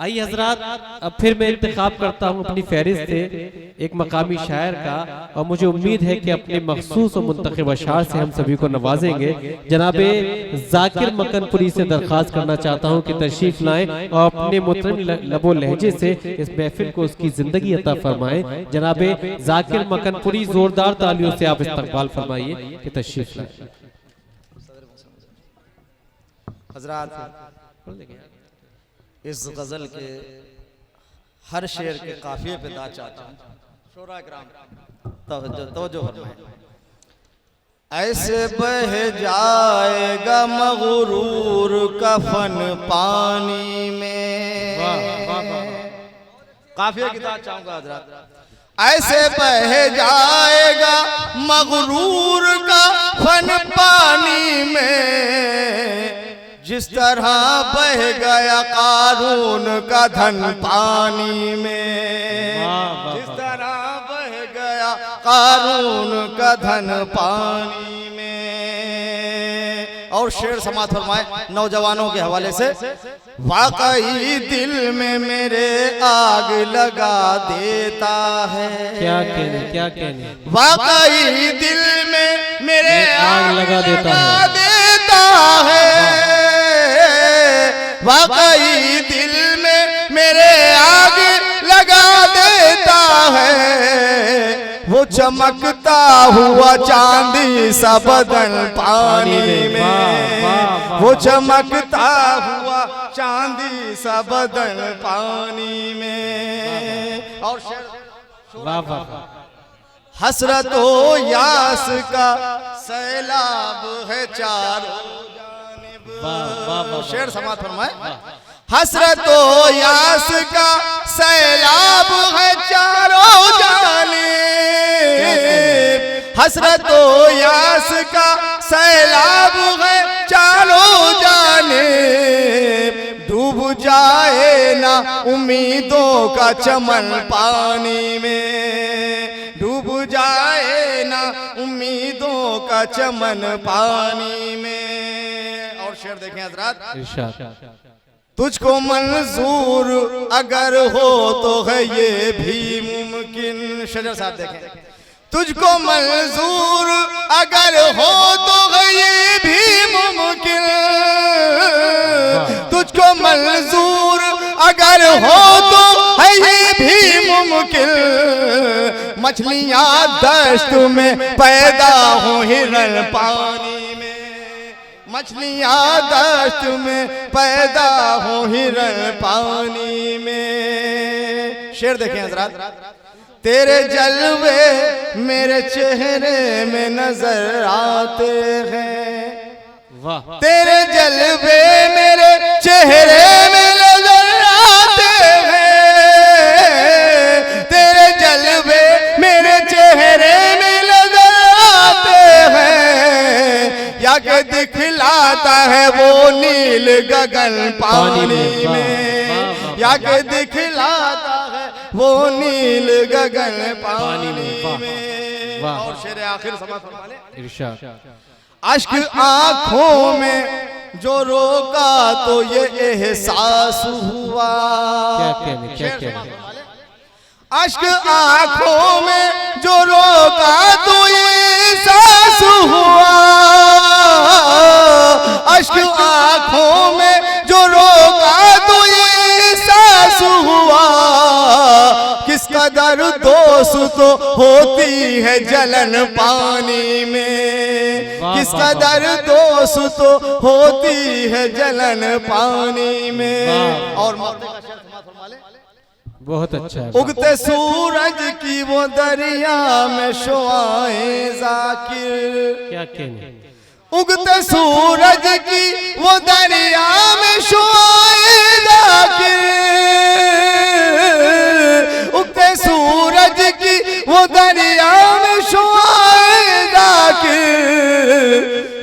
आइए हजरात, अब फिर मैं इंतखाब करता हूँ अपनी फहरिस्त से एक मकामी शायर का, और मुझे उम्मीद है कि अपने मखसूस और मुंतखब अशार से हम सभी को नवाजेंगे। जनाबे जाकिर मकनपुरी से दरख्वास्त करना चाहता हूँ कि तशरीफ लाएं और अपने मुतरम लबो लहजे से इस महफिल को उसकी जिंदगी अता फरमाएं। जनाबे जाकिर मकनपुरी, जोरदार तालियों से आप इस्तकबाल फरमाइए कि तशरीफ लाएं। हजरात, इस गजल के हर शेर के काफिये पे दा चाहता हूं, शोरा किराम तवज्जो फरमाएं। ऐसे बह जाएगा मगरूर कफन पानी में, काफिये की दा चाहूंगा हजरात। ऐसे बह जाएगा मगरूर कफन पानी में, जिस तरह बह गया कारून का धन पानी में, जिस तरह बह गया कारून का धन पानी में। और शेर समात फरमाए नौजवानों के हवाले से। वाकई दिल में मेरे आग लगा देता है, क्या कहने वाकई दिल में मेरे आग लगा देता है, वाकई दिल में मेरे आग लगा देता है। वो चमकता हुआ चांदी सा बदन पानी में, वो चमकता हुआ चांदी सा बदन पानी में। और हसरतो यास का सैलाब है चारों जानिब। शेर समात फरमाए। हसरतो यास का सैलाब है चारों जानिब, हसरतो यास का सैलाब है चारों जानिब। डूब जाए ना उम्मीदों का चमन पानी में, डूब जाए ना उम्मीदों का चमन पानी में। और शेर देखें हजरात। तुझको मंजूर अगर हो तो है ये भी मुमकिन। शजर साहब देखें। तुझको मंजूर अगर हो तो है ये भी मुमकिन, तुझको मंजूर अगर हो तो है ये भी मुमकिन। मछलियां दश्त में पैदा हो हिरन पानी में, मछलियां दश्त में पैदा हो हिरन पानी में। शेर देखें हजरात। तेरे जलवे मेरे चेहरे में नजर आते हैं, तेरे जलवे मेरे चेहरे में नजर आते हैं, तेरे जलवे मेरे चेहरे में नजर आते हैं। या के दिखलाता है वो नील गगन पानी में, या के दिखलाता है वो नील गगन पानी में। और शेर आखिर समाज फरमाने। इरशाद। अश्क आंखों में जो रोका तो ये एहसास हुआ, क्या अश्क आंखों में जो रोका तो ये एहसास हुआ, अश्क आंखों में जो रोका तो ये एहसास हुआ। किस कदर दोस्त तो होती है जलन पानी में, किस कदर दोस्त तो होती है जलन पानी में। और बहुत अच्छा है। उगते सूरज की वो दरिया में शुआए जाकिर, क्या कहने। उगते सूरज की वो दरिया में शुआए जाकिर, उगते सूरज की वो दरिया में शुआए जाकिर।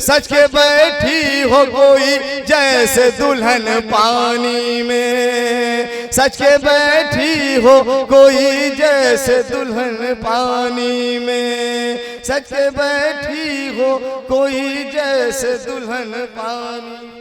सच के बैठी हो कोई जैसे दुल्हन पानी में, सच के बैठी हो कोई जैसे दुल्हन पानी में, सच के बैठी हो कोई जैसे दुल्हन पानी।